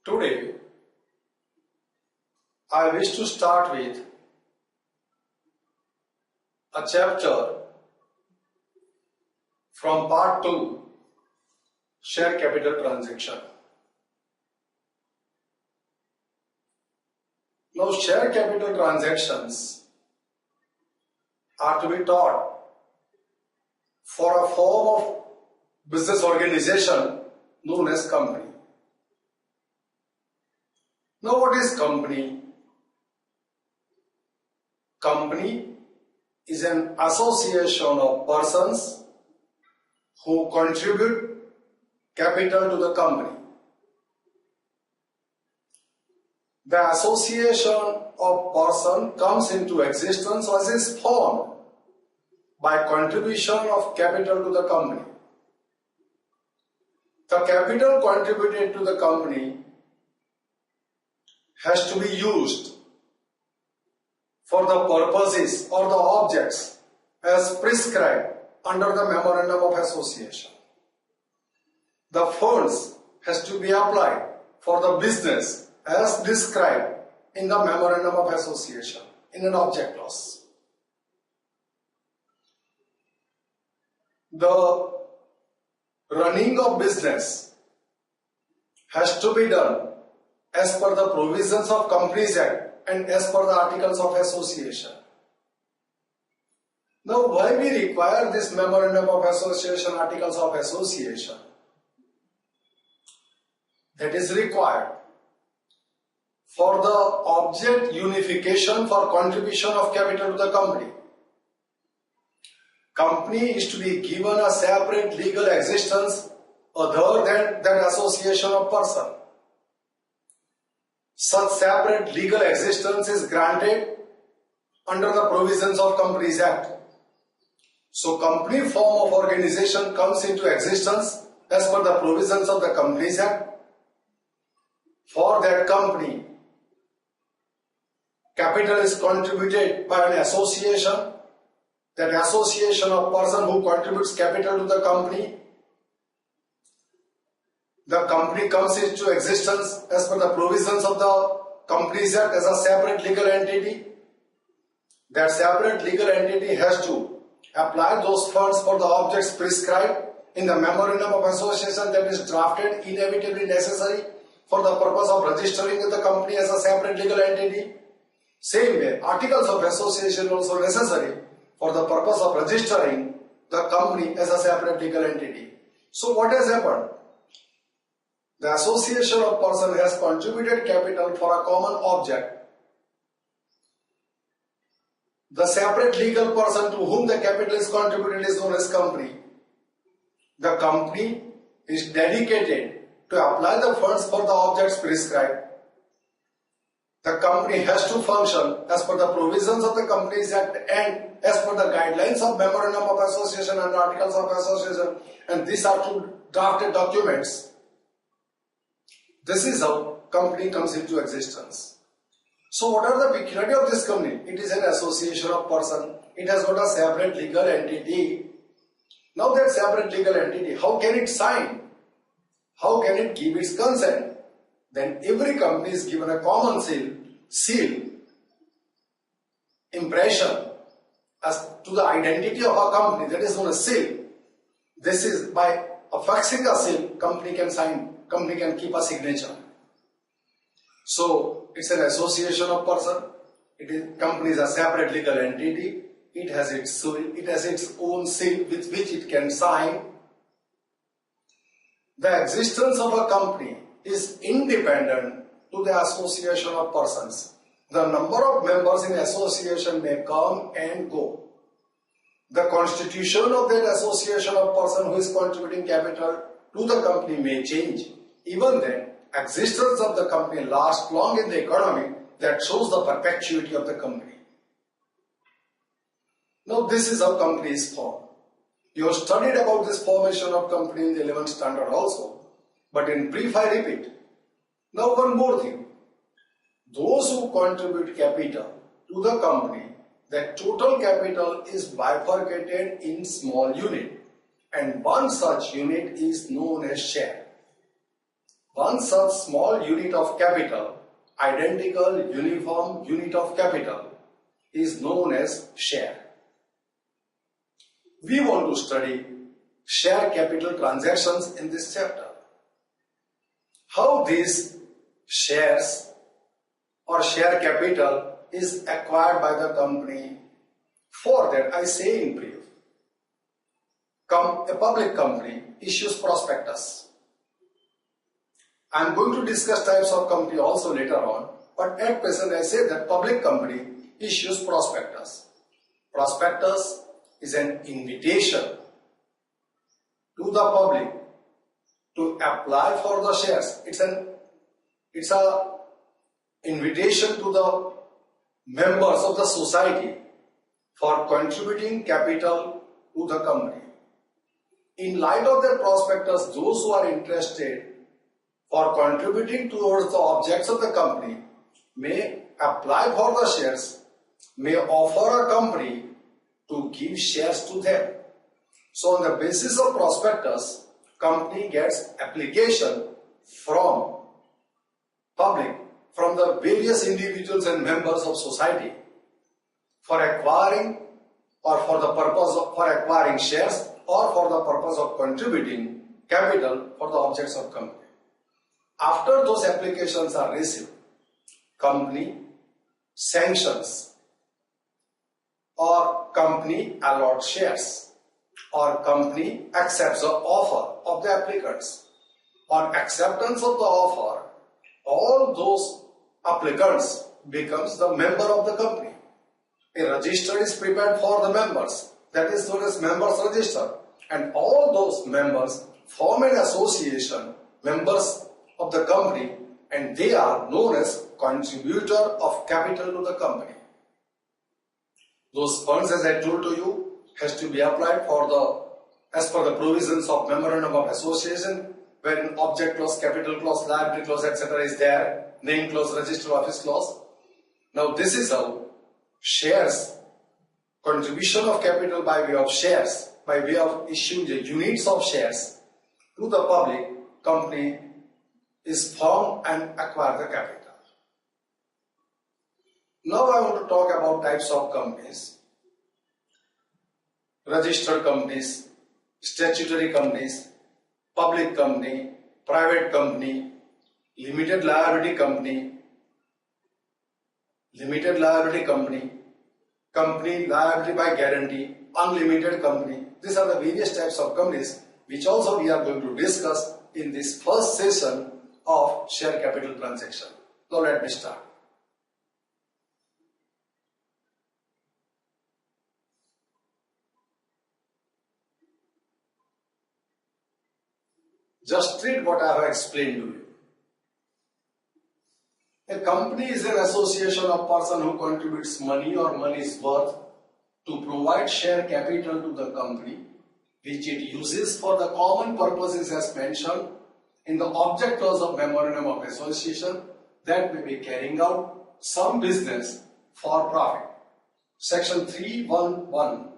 Today, I wish to start with a chapter from part 2, share capital transaction. Now, share capital transactions are to be taught for a form of business organization known as company. Now, what is company? Company is an association of persons who contribute capital to the company. The association of person comes into existence or is formed by contribution of capital to the company. The capital contributed to the company has to be used for the purposes or the objects as prescribed under the Memorandum of Association. The funds has to be applied for the business as described in the Memorandum of Association in an object clause. The running of business has to be done as per the provisions of Companies Act and as per the Articles of Association. Now, why we require this Memorandum of Association, Articles of Association? That is required for the object unification for contribution of capital to the company. Company is to be given a separate legal existence other than that association of person. Such separate legal existence is granted under the provisions of Companies Act. So, company form of organization comes into existence as per the provisions of the Companies Act. For that company, capital is contributed by an association. That association of person who contributes capital to the company comes into existence as per the provisions of the Companies Act as a separate legal entity. That separate legal entity has to apply those funds for the objects prescribed in the Memorandum of Association that is drafted, inevitably necessary for the purpose of registering the company as a separate legal entity. Same way, Articles of Association also necessary for the purpose of registering the company as a separate legal entity. So what has happened? The association of person has contributed capital for a common object. The separate legal person to whom the capital is contributed is known as company. The company is dedicated to apply the funds for the objects prescribed. The company has to function as per the provisions of the Companies Act and as per the guidelines of Memorandum of Association and Articles of Association, and these are two drafted documents. This is how company comes into existence. So what are the peculiarity of this company? It is an association of person. It has got a separate legal entity. Now that separate legal entity, how can it sign? How can it give its consent? Then every company is given a common seal, impression as to the identity of a company, that is known as seal. This is by affixing a seal, company can sign, company can keep a signature. So it's an association of person. Company is a separate legal entity. It has its own seal with which it can sign. The existence of a company is independent to the association of persons. The number of members in association may come and go. The constitution of that association of person who is contributing capital to the company may change. Even then, existence of the company lasts long in the economy. That shows the perpetuity of the company. Now, this is how company is formed. You have studied about this formation of company in the 11th standard also. But in brief, I repeat. Now, one more thing. Those who contribute capital to the company, that total capital is bifurcated in small unit, and one such unit is known as share. One such small unit of capital, identical uniform unit of capital, is known as share. We want to study share capital transactions in this chapter. How these shares or share capital is acquired by the company. For that, I say in brief, a public company issues prospectus. I am going to discuss types of company also later on, but at present I say that public company issues prospectus. Prospectus is an invitation to the public to apply for the shares. It's a invitation to the members of the society for contributing capital to the company. In light of that prospectus, those who are interested for contributing towards the objects of the company may apply for the shares, may offer a company to give shares to them. So on the basis of prospectus, company gets application from public, from the various individuals and members of society for acquiring or for the purpose of acquiring shares or for the purpose of contributing capital for the objects of company. After those applications are received, company sanctions or company allots shares or company accepts the offer of the applicants. On acceptance of the offer, all those applicants becomes the member of the company. A register is prepared for the members, that is known as members register, and all those members form an association, members of the company, and they are known as contributor of capital to the company. Those funds, as I told to you, has to be applied as per the provisions of Memorandum of Association, wherein object clause, capital clause, liability clause, etc. is there, name clause, register office clause. Now this is how shares, contribution of capital by way of shares, by way of issuing the units of shares to the public, company is formed and acquire the capital. Now I want to talk about types of companies. Registered companies, statutory companies, public company, private company, limited liability company, company liability by guarantee, unlimited company. These are the various types of companies which also we are going to discuss in this first session of share capital transaction. Now let me start. Just read what I have explained to you. A company is an association of persons who contributes money or money's worth to provide share capital to the company, which it uses for the common purposes as mentioned in the object clause of Memorandum of Association, that may be carrying out some business for profit. Section 311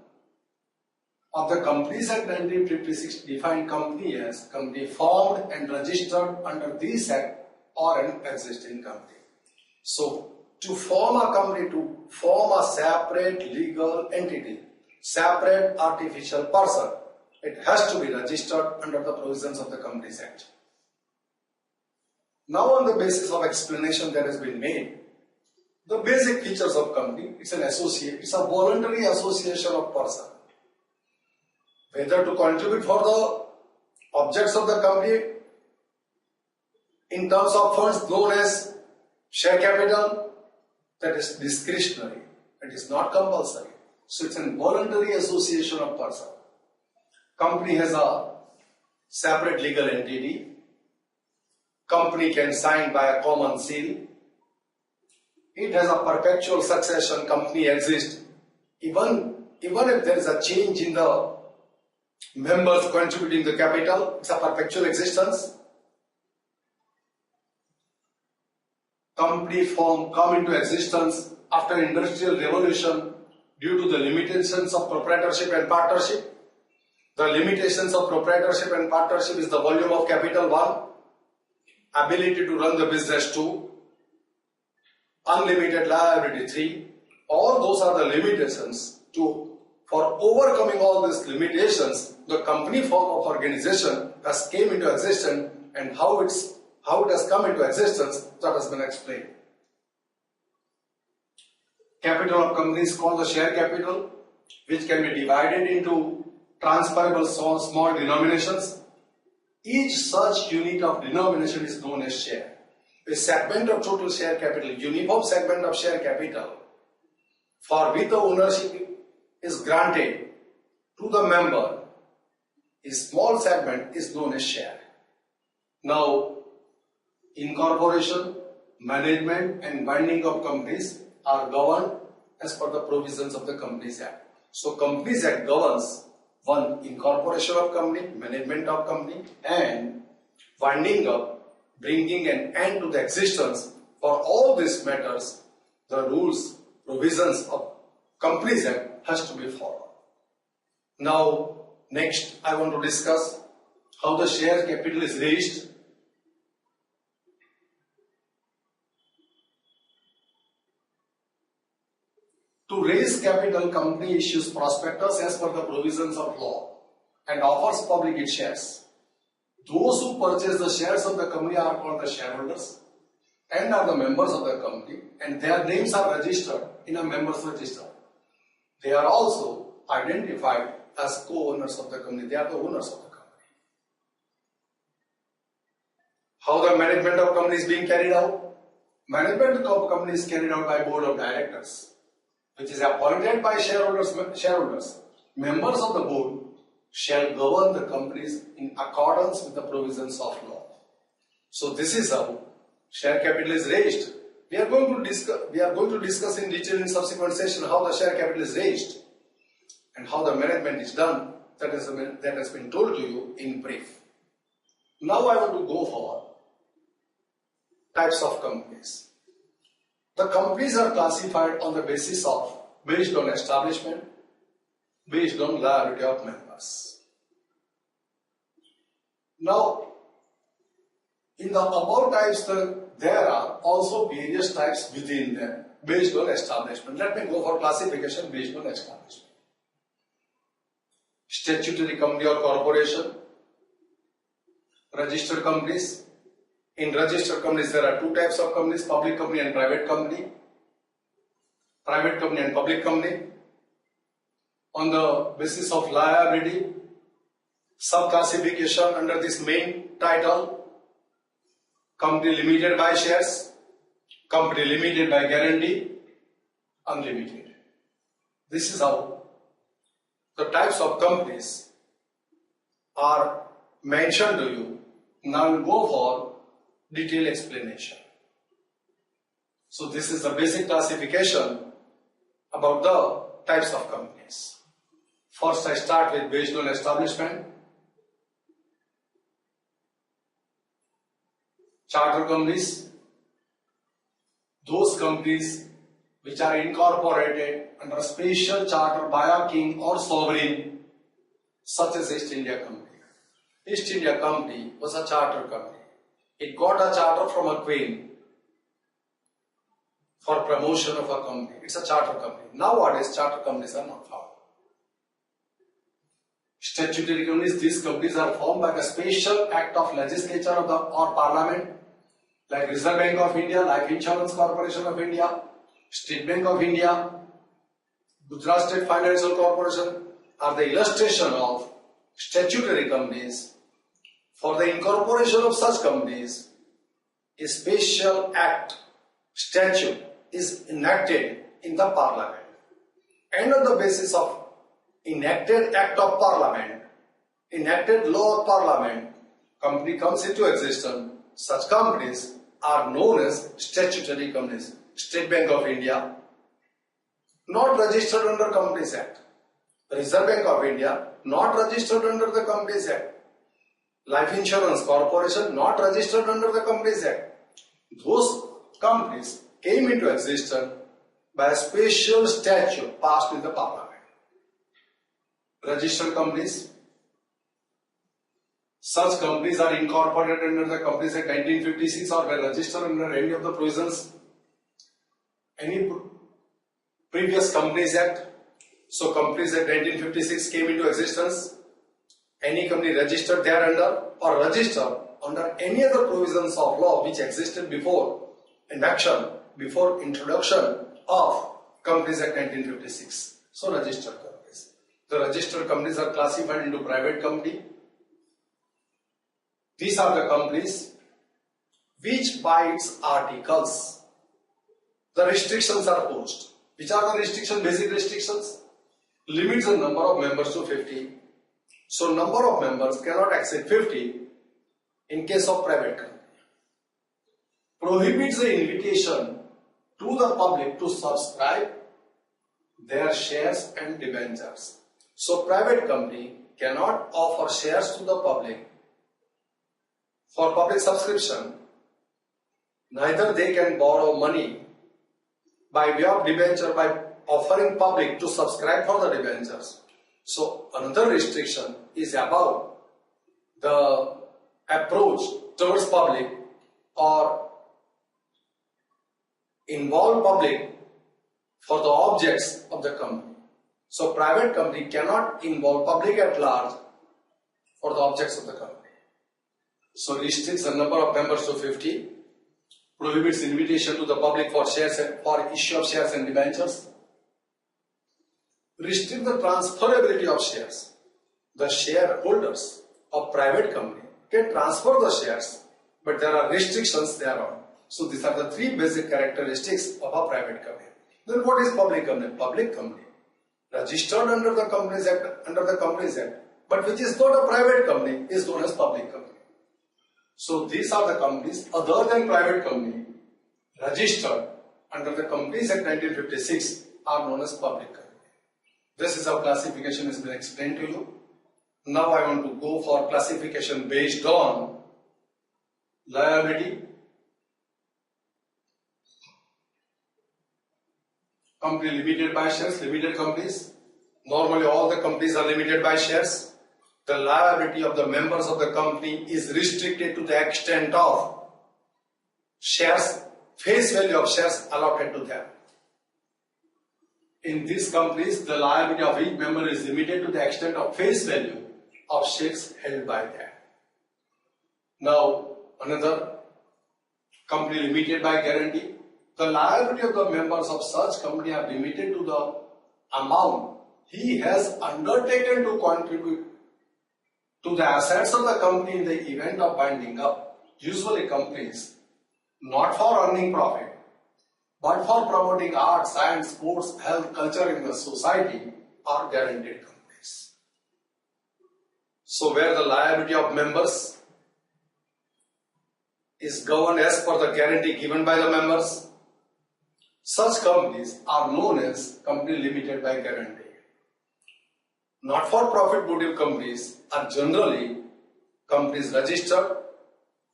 of the Companies Act 1956 defined company as company formed and registered under this act or an existing company. So, to form a company, to form a separate legal entity, separate artificial person, it has to be registered under the provisions of the Companies Act. Now, on the basis of explanation that has been made, the basic features of company, it's a voluntary association of persons. Whether to contribute for the objects of the company in terms of funds known as share capital, that is discretionary, it is not compulsory. So it's a voluntary association of persons. Company has a separate legal entity. Company can sign by a common seal. It has a perpetual succession. Company exists. Even if there is a change in the members contributing the capital, it's a perpetual existence. Company come into existence after industrial revolution due to the limitations of proprietorship and partnership. The limitations of proprietorship and partnership is the volume of capital 1, ability to run the business 2, unlimited liability 3. All those are the limitations for overcoming all these limitations. The company form of organization has came into existence, and how it has come into existence, that has been explained. Capital of company is called the share capital, which can be divided into transferable small denominations. Each such unit of denomination is known as share. A segment of total share capital, uniform segment of share capital, for which the ownership is granted to the member, a small segment is known as share. Now, incorporation, management and binding of companies are governed as per the provisions of the Companies Act. So, Companies Act governs one, incorporation of company, management of company, and winding up, bringing an end to the existence. For all these matters, the rules, provisions of Companies Act has to be followed. Now, next I want to discuss how the share capital is raised. To raise capital, company issues prospectus as per the provisions of law and offers public its shares. Those who purchase the shares of the company are called the shareholders and are the members of the company, and their names are registered in a members register. They are also identified as co-owners of the company. They are the owners of the company. How the management of company is being carried out? Management of company is carried out by board of directors, which is appointed by shareholders. Members of the board shall govern the companies in accordance with the provisions of law. So this is how share capital is raised. We are going to discuss in detail in subsequent session how the share capital is raised and how the management is done. That has been told to you in brief. Now I want to go for types of companies. The companies are classified on the basis of based on establishment, based on liability of members. Now, in the above types, there are also various types within them based on establishment. Let me go for classification based on establishment. Statutory company or corporation, registered companies. In registered companies, there are two types of companies: public company and private company. Private company and public company. On the basis of liability, sub-classification under this main title: company limited by shares, company limited by guarantee, unlimited. This is how the types of companies are mentioned to you. Now we'll go for detailed explanation. So this is the basic classification about the types of companies. First I start with based on establishment. Charter companies, those companies which are incorporated under a special charter by a king or sovereign, such as East India Company. East India Company was a charter company. It got a charter from a queen for promotion of a company. It's a charter company. Nowadays, charter companies are not found. Statutory companies, these companies are formed by the special act of legislature or parliament, like Reserve Bank of India, Life Insurance Corporation of India, State Bank of India, Gujarat State Financial Corporation are the illustration of statutory companies. For the incorporation of such companies, a special act, statute is enacted in the parliament. And on the basis of enacted act of parliament, enacted law of parliament, company comes into existence. Such companies are known as statutory companies. State Bank of India, not registered under Companies Act. Reserve Bank of India, not registered under the Companies Act. Life Insurance Corporation, not registered under the Companies Act. Those companies came into existence by a special statute passed in the parliament. Registered companies, Such companies are incorporated under the Companies Act 1956 or were registered under any of the provisions, any previous Companies Act. So Companies Act 1956 came into existence. Any company registered thereunder or registered under any other provisions of law which existed before enactment, before introduction of Companies Act 1956. So registered companies. The registered companies are classified into private company. These are the companies which by its articles the restrictions are posed. Which are the restrictions? Basic restrictions. Limits the number of members to 50. So number of members cannot exceed 50 in case of private company. Prohibits the invitation to the public to subscribe their shares and debentures. So private company cannot offer shares to the public for public subscription. Neither they can borrow money by way of debenture by offering public to subscribe for the debentures. So another restriction is about the approach towards public or involve public for the objects of the company. So private company cannot involve public at large for the objects of the company. So restricts the number of members to 50, prohibits invitation to the public for shares for issue of shares and debentures, restrict the transferability of shares. The shareholders of private company can transfer the shares, but there are restrictions thereon. So these are the three basic characteristics of a private company. Then what is public company? Public company registered under the Companies Act, but which is not a private company is known as public company. So these are the companies other than private company registered under the Companies Act 1956 are known as public company. This is how classification has been explained to you. Now I want to go for classification based on liability. Company limited by shares, limited companies. Normally all the companies are limited by shares. The liability of the members of the company is restricted to the extent of shares, face value of shares allotted to them. In these companies, the liability of each member is limited to the extent of face value of shares held by them. Now, another company limited by guarantee. The liability of the members of such company are limited to the amount he has undertaken to contribute to the assets of the company in the event of winding up. Usually companies, not for earning profit, but for promoting art, science, sports, health, culture in the society, are guaranteed companies. So where the liability of members is governed as per the guarantee given by the members, such companies are known as company limited by guarantee. Not-for-profit motive companies are generally companies registered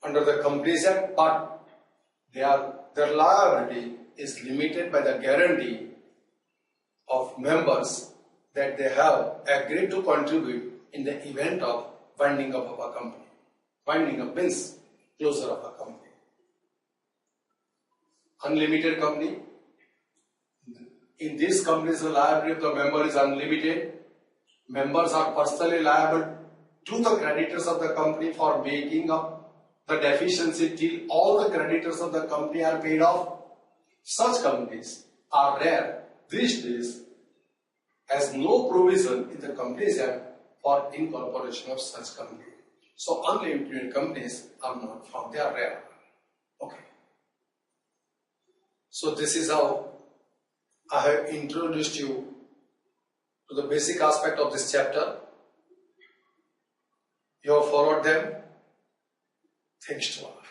under the Companies Act, but their liability is limited by the guarantee of members that they have agreed to contribute in the event of winding up of a company. Winding up means closure of a company. Unlimited company. In these companies, the liability of the member is unlimited. Members are personally liable to the creditors of the company for making up the deficiency till all the creditors of the company are paid off. Such companies are rare these days, as no provision in the Companies Act for incorporation of such company. So unlimited companies are not found, they are rare. Okay. So this is how I have introduced you to the basic aspect of this chapter. You have followed them. Thanks to all.